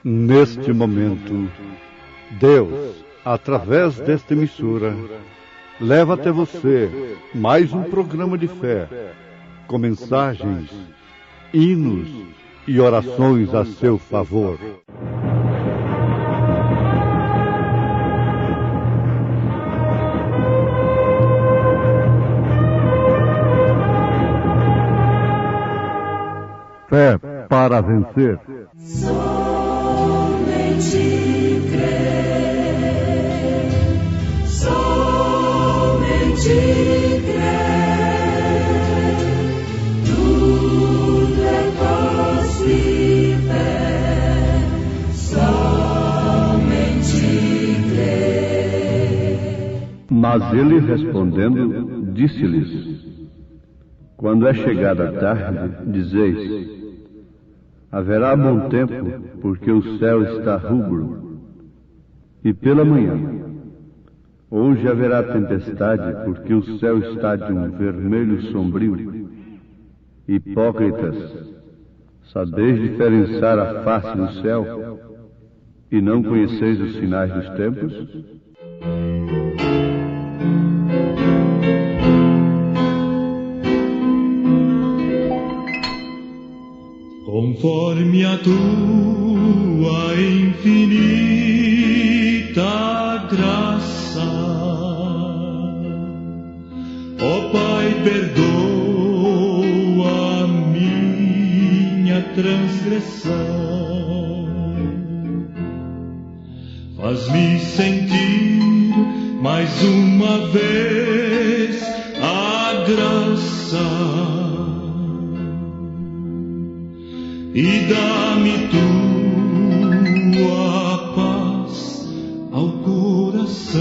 Neste momento, Deus, através desta emissora, leva até você mais um programa de fé, com mensagens, hinos e orações a seu favor. Fé para vencer. Somente crer, somente crer, tudo é possível, somente crer. Mas ele respondendo, disse-lhes: quando é chegada a tarde, dizeis: haverá bom tempo, porque o céu está rubro. E pela manhã, hoje haverá tempestade, porque o céu está de um vermelho sombrio. Hipócritas, sabeis diferenciar a face do céu, e não conheceis os sinais dos tempos? Conforme a tua infinita graça, ó Pai, perdoa a minha transgressão, faz-me sentir mais uma vez a graça. E dá-me tua paz ao coração.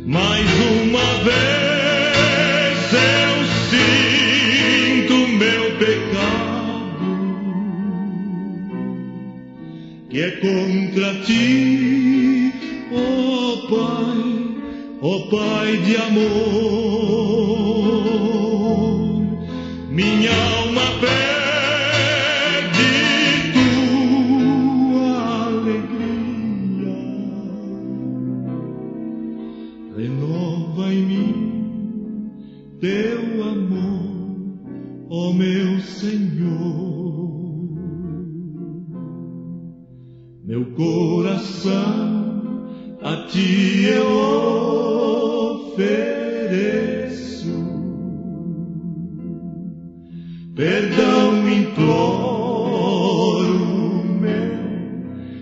Mais uma vez eu sinto meu pecado, que é contra ti, ó Pai de amor. Minha alma pede tua alegria, renova em mim teu amor, ó meu Senhor. Meu coração a ti eu ofereço, perdão imploro, meu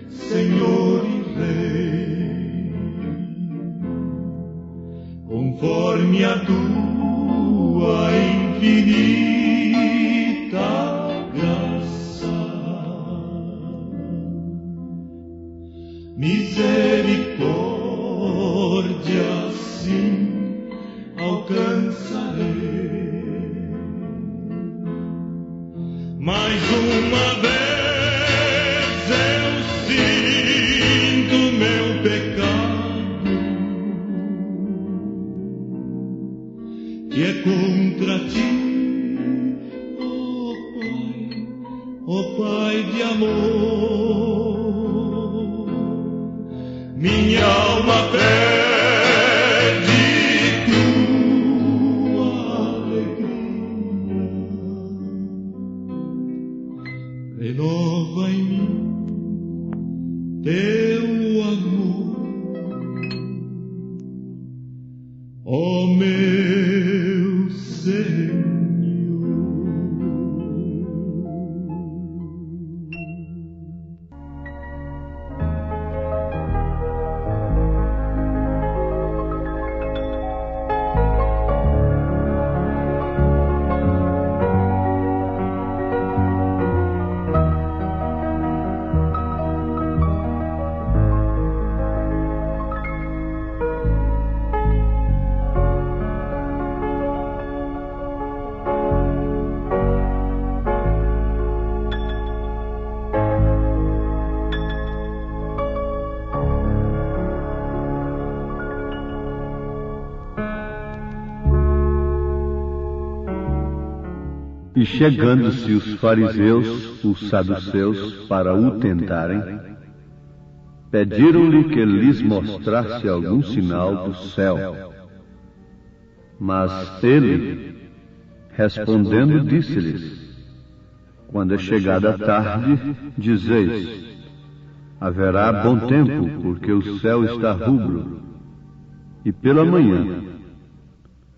Senhor e Rei, conforme a tua infinita graça, misericórdia sim alcançarei. Mais uma vez eu sinto meu pecado, que é contra ti, ó Pai de amor. Minha alma pede tua alegria, renova em mim teu amor, ó meu Senhor. E chegando-se os fariseus, os saduceus, para o tentarem, pediram-lhe que lhes mostrasse algum sinal do céu. Mas ele, respondendo, disse-lhes: quando é chegada a tarde, dizeis: haverá bom tempo, porque o céu está rubro. E pela manhã: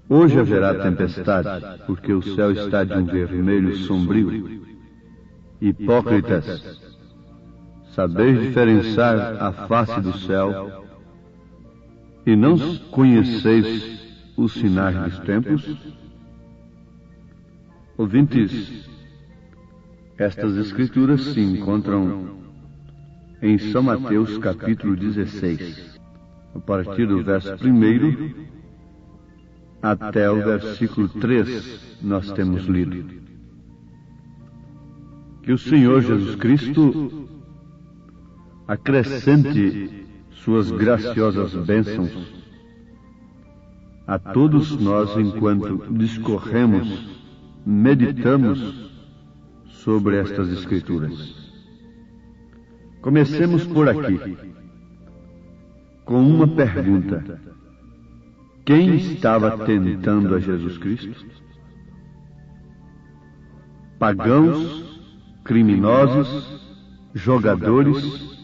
hoje haverá tempestade, porque o céu está de um vermelho sombrio. Hipócritas, sabeis diferenciar a face do céu, e não conheceis os sinais dos tempos? Ouvintes, estas escrituras se encontram em São Mateus capítulo 16, a partir do verso 1 até o versículo 3 nós temos lido. Que o Senhor Jesus Cristo acrescente suas graciosas bênçãos a todos nós enquanto discorremos, meditamos sobre estas Escrituras. Comecemos por aqui, com uma pergunta: quem estava tentando a Jesus Cristo? Pagãos, criminosos, jogadores,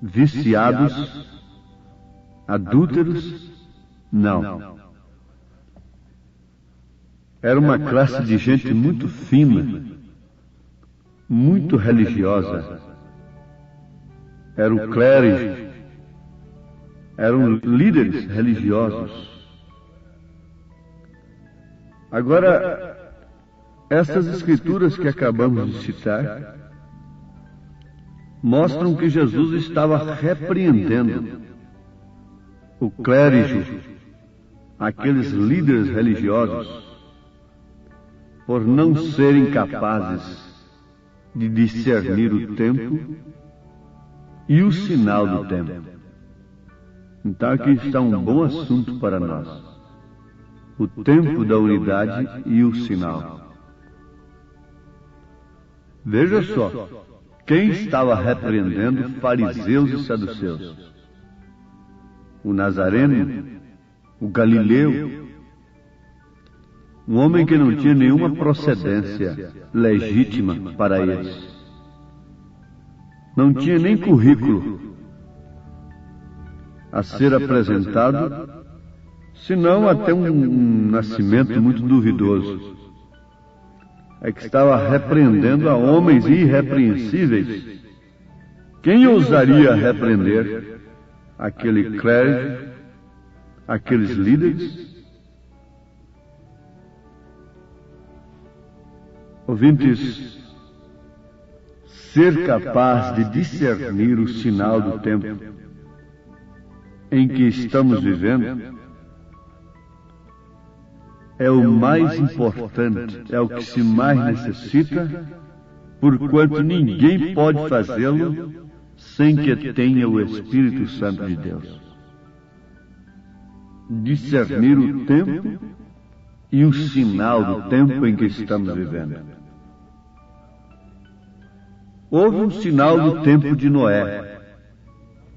viciados, adúlteros? Não. Era uma classe de gente muito fina, muito religiosa. Era o clero, eram líderes religiosos. Agora, essas escrituras que acabamos de citar mostram que Jesus estava repreendendo o clérigo, aqueles líderes religiosos, por não serem capazes de discernir o tempo e o sinal do tempo. Então aqui está um bom assunto para nós: o tempo da unidade e o sinal. Veja só, quem estava repreendendo fariseus e saduceus? O Nazareno, o Galileu, um homem que não tinha nenhuma procedência legítima para eles. Não tinha nem currículo a ser apresentado, senão até um nascimento muito duvidoso. É que estava repreendendo a homens irrepreensíveis. Quem ousaria repreender aquele clérigo, aqueles líderes? Ouvintes, ser capaz de discernir o sinal do tempo em que estamos vivendo é o mais importante, é o que se mais necessita, porquanto ninguém pode fazê-lo sem que tenha o Espírito Santo de Deus. Discernir o tempo e o sinal do tempo em que estamos vivendo. Houve um sinal do tempo de Noé.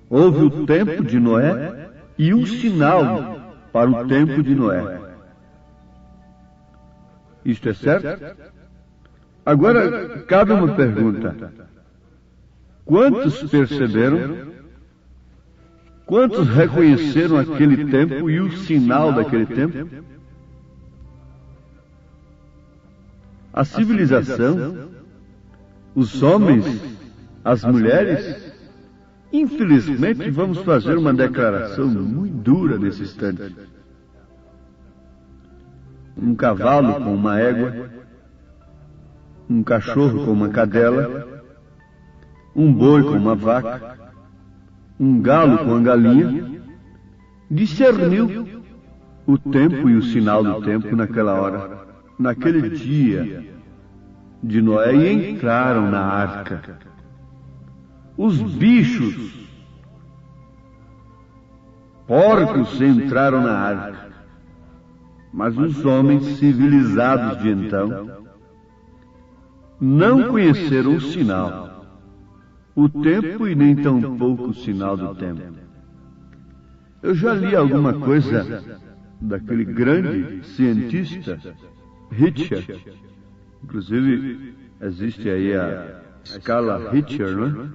Houve o tempo de Noé e um sinal para o tempo de Noé. Isto é certo? Agora, cabe uma pergunta: quantos perceberam? Quantos reconheceram aquele tempo e o sinal daquele tempo? A civilização, os homens, as mulheres, infelizmente vamos fazer uma declaração muito dura nesse instante. Um cavalo com uma égua, um cachorro com uma cadela, um boi com uma vaca, um galo com uma galinha, discerniu o tempo e o sinal do tempo naquela hora, naquele dia de Noé, e entraram na arca. Os bichos, porcos, entraram na arca. Mas os homens civilizados de então não conheceram o sinal, o tempo e nem tampouco o sinal do tempo. Eu já li alguma coisa daquele grande cientista, Richter. Inclusive, existe aí a escala Richter, né?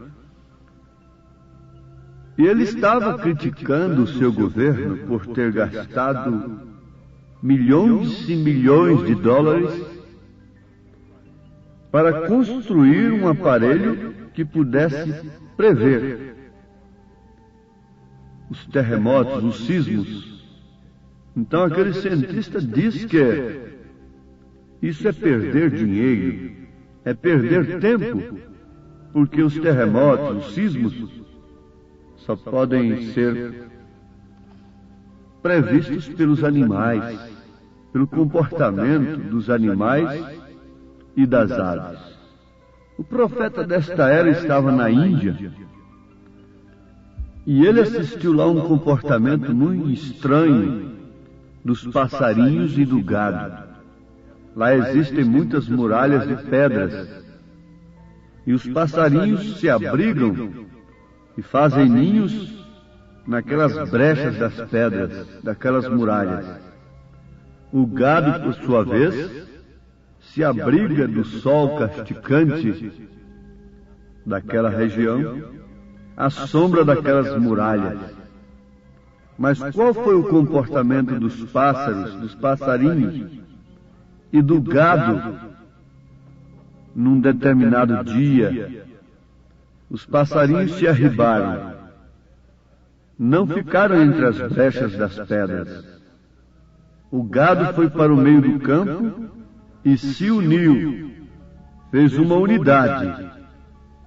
E ele estava criticando o seu governo por ter gastado milhões e milhões de dólares para construir um aparelho que pudesse prever os terremotos, os sismos. Então aquele cientista diz que isso é perder dinheiro, é perder tempo, porque os terremotos, os sismos, só podem ser previstos pelos animais, pelo comportamento dos animais e das aves. O profeta desta era estava na Índia e ele assistiu lá um comportamento muito estranho dos passarinhos e do gado. Lá existem muitas muralhas de pedras e os passarinhos se abrigam e fazem ninhos naquelas brechas das pedras, daquelas muralhas. O gado, por sua vez, se abriga do sol casticante daquela região, à sombra daquelas muralhas. Mas qual foi o comportamento dos pássaros, dos passarinhos e do gado num determinado dia? Os passarinhos se arribaram, não ficaram entre as brechas das pedras. O gado foi para o meio do campo e se uniu, fez uma unidade.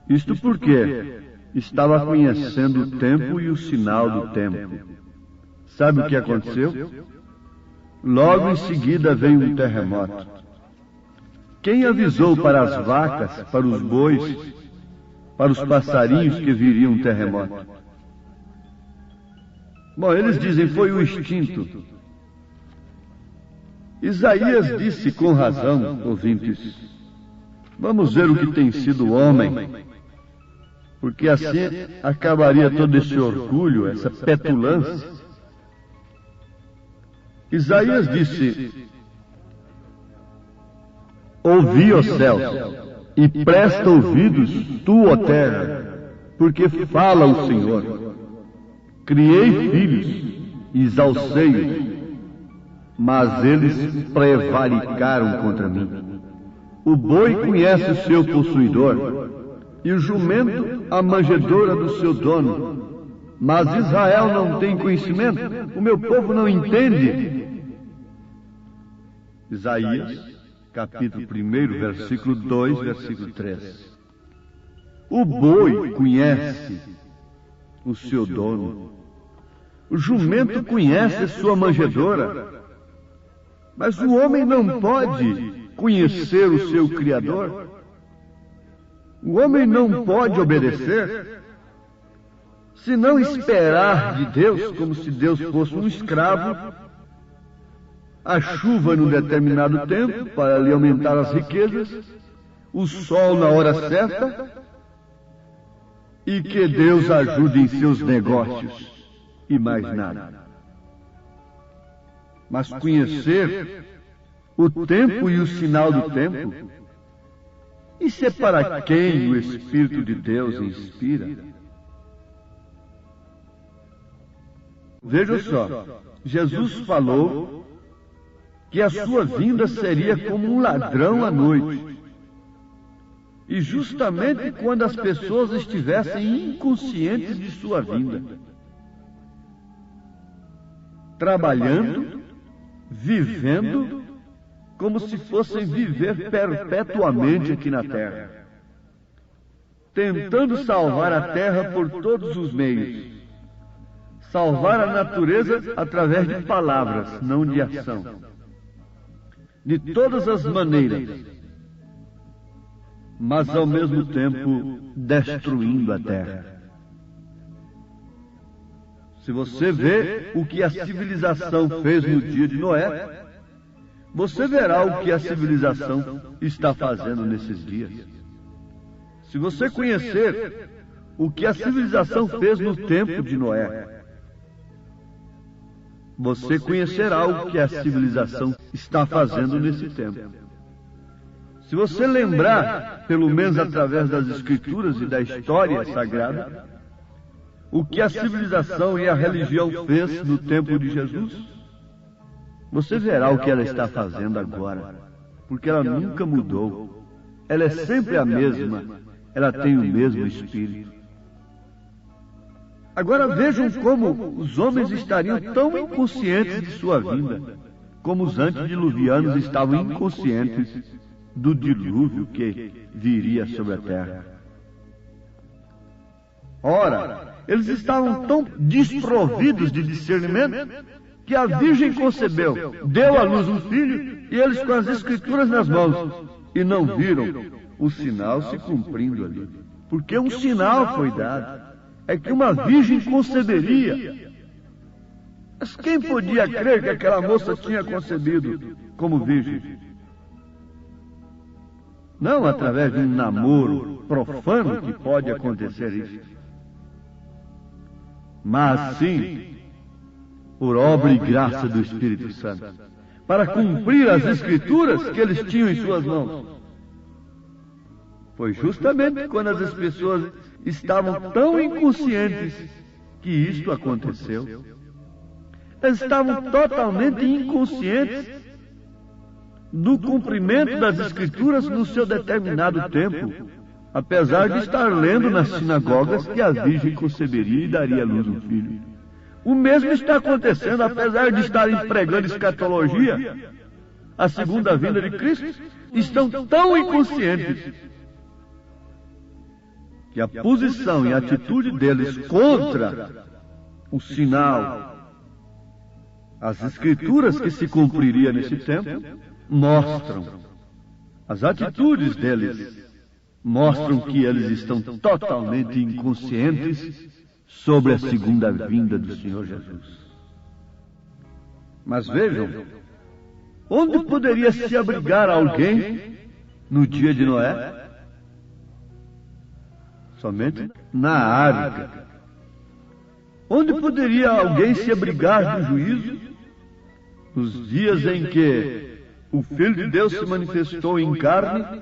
Isto porque estava conhecendo o tempo e o sinal do tempo. Sabe o que aconteceu? Logo em seguida veio um terremoto. Quem avisou para as vacas, para os bois, para os passarinhos que viria um terremoto? Bom, eles dizem, foi o instinto. Isaías disse com razão, ouvintes, vamos ver o que tem sido o homem, porque assim acabaria todo esse orgulho, essa petulância. Isaías disse, ouvi, ó céus, e presta ouvidos, tu, ó terra, porque fala o Senhor. Criei filhos, exalcei-os, mas eles prevaricaram contra mim. O boi conhece o seu possuidor, e o jumento a manjedoura do seu dono. Mas Israel não tem conhecimento, o meu povo não entende. Isaías, capítulo 1, versículo 2, versículo 3. O boi conhece o seu dono, o jumento conhece sua manjedoura, mas o homem não pode conhecer o seu Criador. O homem não pode obedecer, se não esperar de Deus, como se Deus fosse um escravo, a chuva num determinado tempo para lhe aumentar as riquezas, o sol na hora certa, e que Deus ajude em seus negócios, e mais nada. Mas conhecer o tempo e o sinal do tempo, isso é para quem o Espírito de Deus inspira. Veja só, Jesus falou que a sua vinda seria como um ladrão à noite. E justamente quando as pessoas estivessem inconscientes de sua vinda, trabalhando, vivendo, como se fossem viver perpetuamente aqui na terra, tentando salvar a terra por todos os meios, salvar a natureza através de palavras, não de ação, de todas as maneiras, mas ao mesmo tempo destruindo a terra. Se você vê o que a civilização fez no dia de Noé, você verá o que a civilização está fazendo nesses dias. Se você conhecer o que a civilização fez no tempo de Noé, você conhecerá o que a civilização está fazendo nesse tempo. Se você lembrar, pelo menos através das Escrituras e da história sagrada, o que a civilização e a religião fez no tempo de Jesus, você verá o que ela está fazendo agora, porque ela nunca mudou. Ela é sempre a mesma, ela tem o mesmo espírito. Agora vejam como os homens estariam tão inconscientes de sua vinda, como os antediluvianos estavam inconscientes do dilúvio que viria sobre a terra. Ora, eles estavam tão desprovidos de discernimento que a Virgem concebeu, deu à luz um filho, e eles com as Escrituras nas mãos, e não viram o sinal se cumprindo ali. Porque um sinal foi dado, é que uma virgem conceberia. Mas quem podia crer que aquela moça tinha concebido como virgem? Não através de um namoro profano que pode acontecer isso, mas sim por obra e graça do Espírito Santo, para cumprir as Escrituras que eles tinham em suas mãos. Foi justamente quando as pessoas estavam tão inconscientes que isto aconteceu. Eles estavam totalmente inconscientes do cumprimento das Escrituras no seu determinado tempo, apesar de estar lendo nas sinagogas que a Virgem conceberia e daria à luz um filho. O mesmo está acontecendo, apesar de estarem pregando escatologia, a segunda vinda de Cristo, estão tão inconscientes que a posição e a atitude deles contra o sinal, as Escrituras que se cumpriria nesse tempo, mostram, as atitudes deles mostram que eles estão totalmente inconscientes sobre a segunda vinda do Senhor Jesus. Mas vejam, onde poderia se abrigar alguém no dia de Noé? Somente na arca. Onde poderia alguém se abrigar do juízo? Nos dias em que o Filho de Deus se manifestou em carne?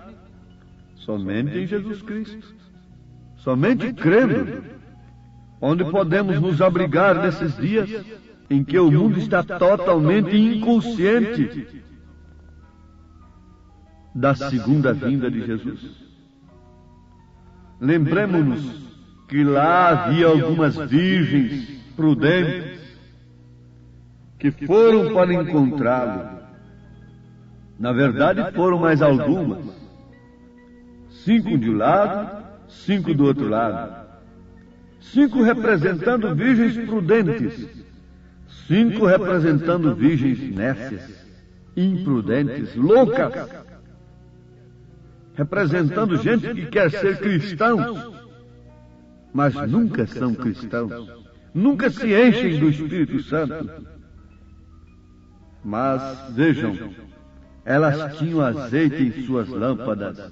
Somente em Jesus Cristo. Somente crendo. Onde podemos nos abrigar nesses dias em que o mundo está totalmente inconsciente da segunda vinda de Jesus? Lembremos-nos que lá havia algumas virgens prudentes que foram para encontrá-lo. Na verdade, foram mais algumas. 5 de um lado, 5 do outro lado. 5 representando virgens prudentes. 5 representando virgens nécias, imprudentes, loucas. Representando gente que quer ser cristãos, mas nunca são cristãos. Nunca se enchem do Espírito Santo. Mas, vejam, elas tinham azeite em suas lâmpadas,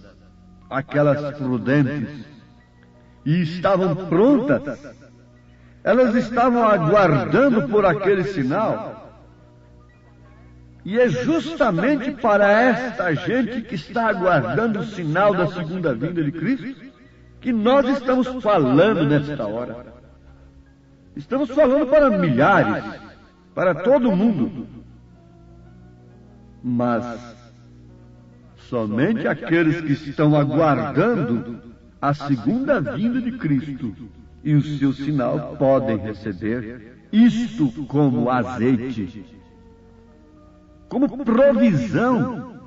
aquelas prudentes, e estavam prontas. Elas estavam aguardando por aquele sinal. E é justamente para esta gente que está aguardando o sinal da segunda vinda de Cristo que nós estamos falando nesta hora. Estamos falando para milhares, para todo mundo. Mas somente aqueles que estão aguardando a segunda vinda de Cristo e o seu sinal podem receber isto como azeite, como provisão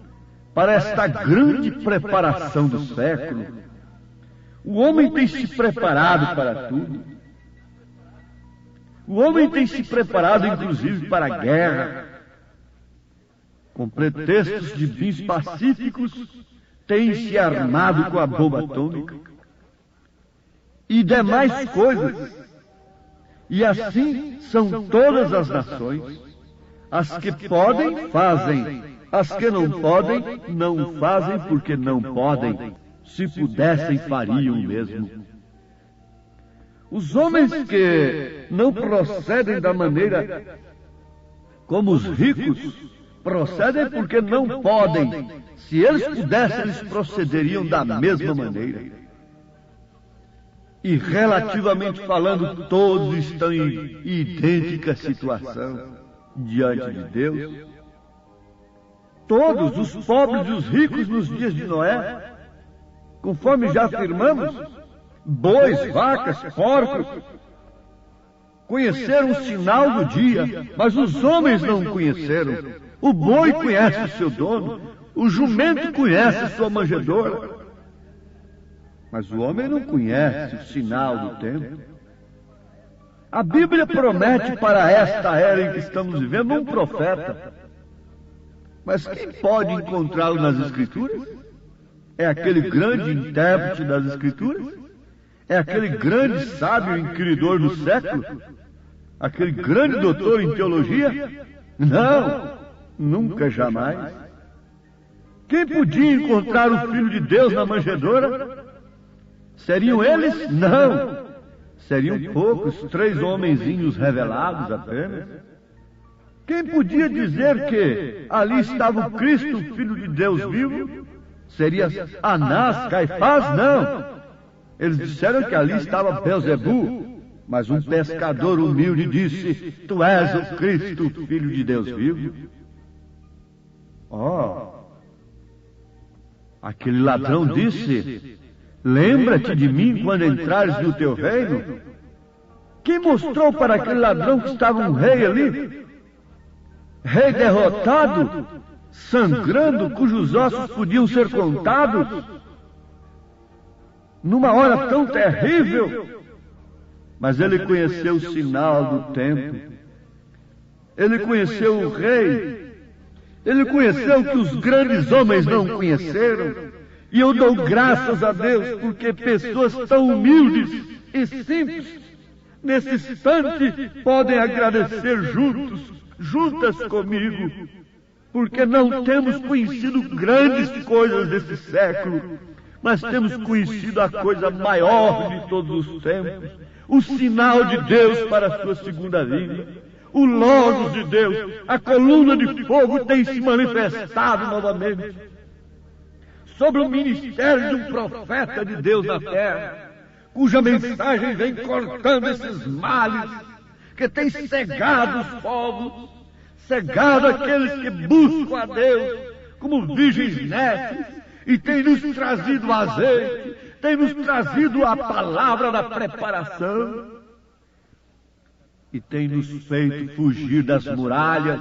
para esta grande preparação do século. O homem tem se preparado para tudo. O homem tem se preparado, inclusive, para a guerra. Com pretextos de fins pacíficos, tem se armado com a bomba atômica e demais coisas. E assim são todas as nações. As que podem, fazem. As que não podem, não fazem porque não podem. Se pudessem, fariam mesmo. Os homens que não procedem da maneira como os ricos procedem porque não podem. Se eles pudessem, eles procederiam da mesma maneira. E relativamente falando, todos estão em idêntica situação diante de Deus. Todos, os pobres e os ricos nos dias de Noé, conforme já afirmamos, bois, vacas, porcos, conheceram o sinal do dia, mas os homens não conheceram. O boi conhece o seu dono, o jumento conhece sua manjedoura, mas o homem não conhece o sinal do tempo. A Bíblia promete para esta era em que estamos vivendo um profeta, mas quem pode encontrá-lo nas Escrituras? É aquele grande intérprete das Escrituras? É aquele grande sábio inquiridor do século? Aquele grande doutor em teologia? Não, nunca, jamais. Quem podia encontrar o Filho de Deus na manjedoura? Seriam eles? Não. Seriam poucos, 3 homenzinhos revelados apenas. Quem podia dizer que ali estava o Cristo, o Filho de Deus vivo? Seria Anás, Caifás? Não. Eles disseram que ali estava Belzebu, mas um pescador humilde disse: Tu és o Cristo, o Filho de Deus vivo. Aquele ladrão disse: Lembra-te de mim quando entrares no teu reino. Quem mostrou para aquele ladrão que estava um rei ali? Rei derrotado, sangrando, cujos ossos podiam ser contados, numa hora tão terrível. Mas ele conheceu o sinal do tempo, ele conheceu o rei, ele conheceu o que os grandes homens não conheceram. E eu dou graças a Deus porque pessoas tão humildes e simples, nesse instante, podem agradecer juntas comigo, porque não temos conhecido grandes coisas desse século, mas temos conhecido a coisa maior de todos os tempos, o sinal de Deus para a sua segunda vinda. O Logos de Deus, a coluna de fogo, tem se manifestado novamente sobre o ministério de um profeta de Deus na terra, cuja mensagem vem cortando esses males que têm cegado os povos, cegado aqueles que buscam a Deus como virgens nécias, e tem nos trazido azeite, tem nos trazido a palavra da preparação, e tem nos feito fugir das muralhas,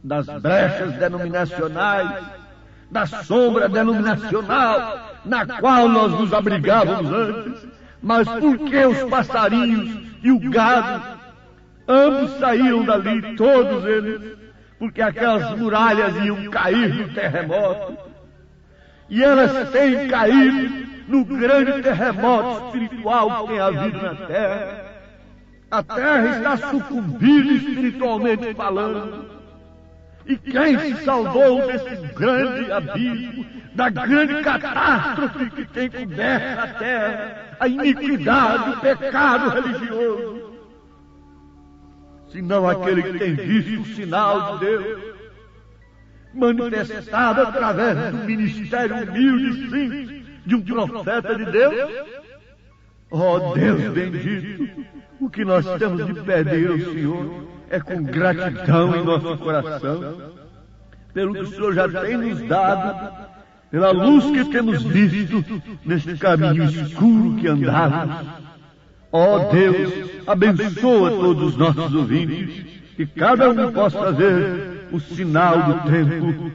das brechas denominacionais, da sombra denominacional na qual nós nos abrigávamos antes. Mas porque os passarinhos e o gado, ambos saíram dali, todos eles, porque aquelas muralhas iam cair no terremoto, e elas têm caído no grande terremoto espiritual que tem havido na terra. A terra está sucumbindo espiritualmente falando. E quem se salvou desse grande abismo, da grande catástrofe que tem coberto a terra, a iniquidade, o pecado religioso? Senão aquele que tem visto o sinal de Deus, manifestado através do ministério humilde e simples de um profeta de Deus? Oh Deus bendito, o que nós temos de pedir ao Senhor é com gratidão em nosso coração, pelo que o Senhor já tem nos dado, pela luz que temos visto neste caminho escuro que andamos. Ó Deus, abençoa todos os nossos ouvintes, que cada um possa ver o sinal do tempo,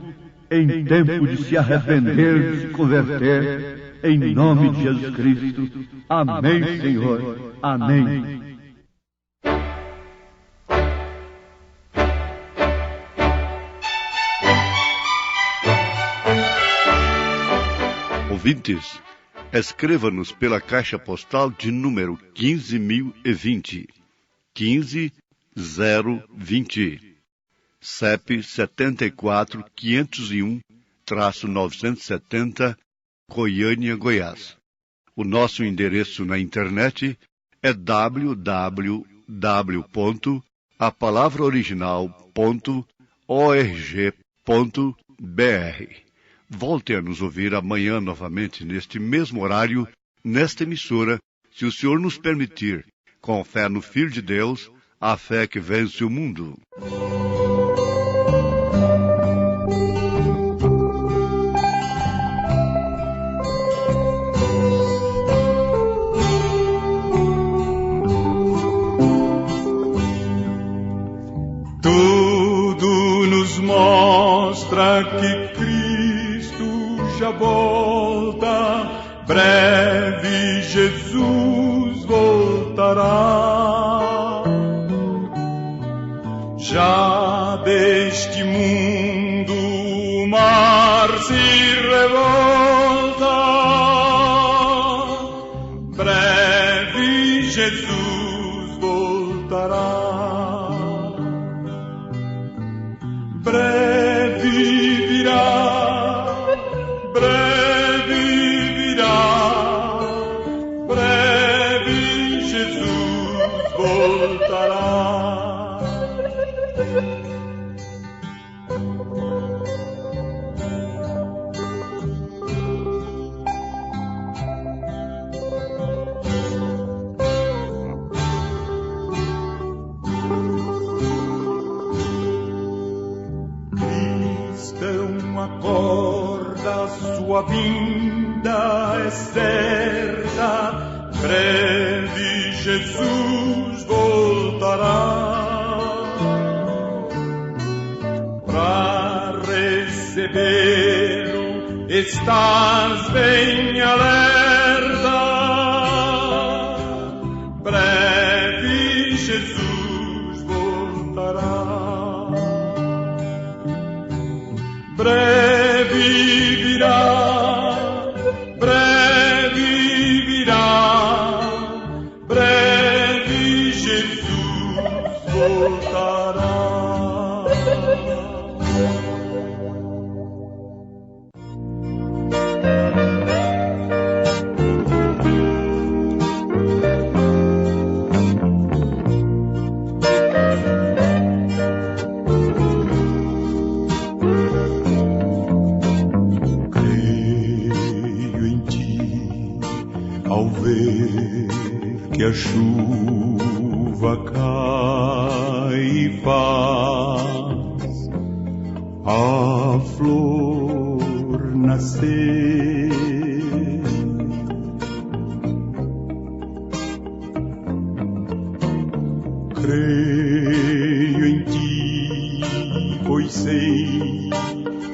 em tempo de se arrepender, de se converter, em nome de Jesus Cristo. Amém, Senhor. Amém. Ouvintes, escreva-nos pela caixa postal de número 15.020, 15020. CEP 74-501-970, Goiânia, Goiás. O nosso endereço na internet é www.apalavraoriginal.org.br. Volte a nos ouvir amanhã novamente, neste mesmo horário, nesta emissora, se o Senhor nos permitir, com fé no Filho de Deus, a fé que vence o mundo. Tudo nos mostra que Cristo já volta, breve Jesus voltará. Já deste mundo o mar se revolta, breve Jesus voltará. Breve virá, breve virá, breve Jesus voltará. Acorda, sua vinda é certa, breve Jesus voltará. Pra recebê-lo estás bem alerta, breve Jesus voltará. Breve virá, breve virá, breve Jesus voltará. Ao ver que a chuva cai e faz a flor nascer, creio em ti, pois sei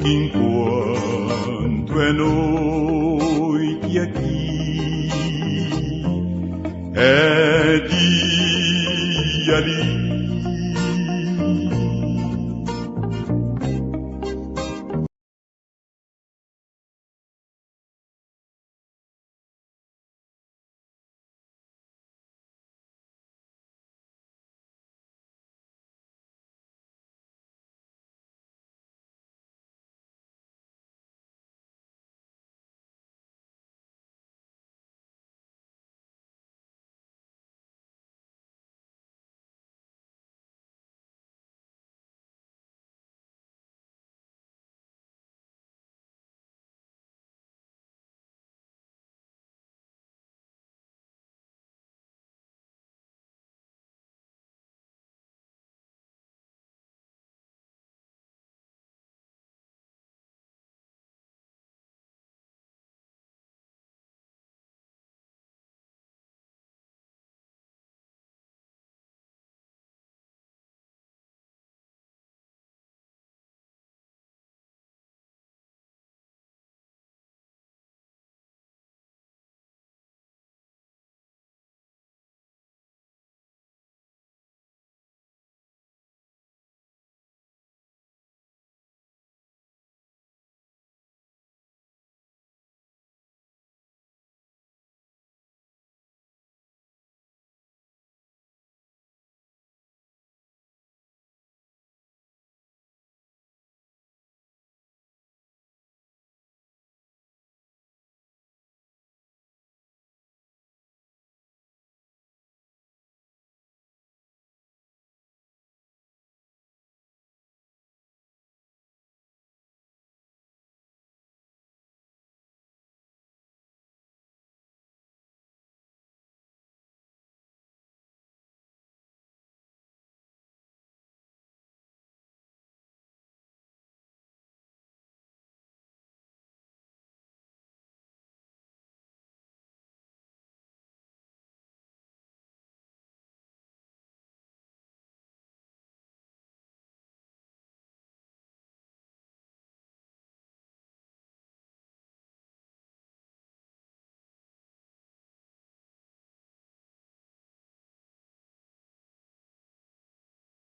que enquanto é noite aqui, é dia ali.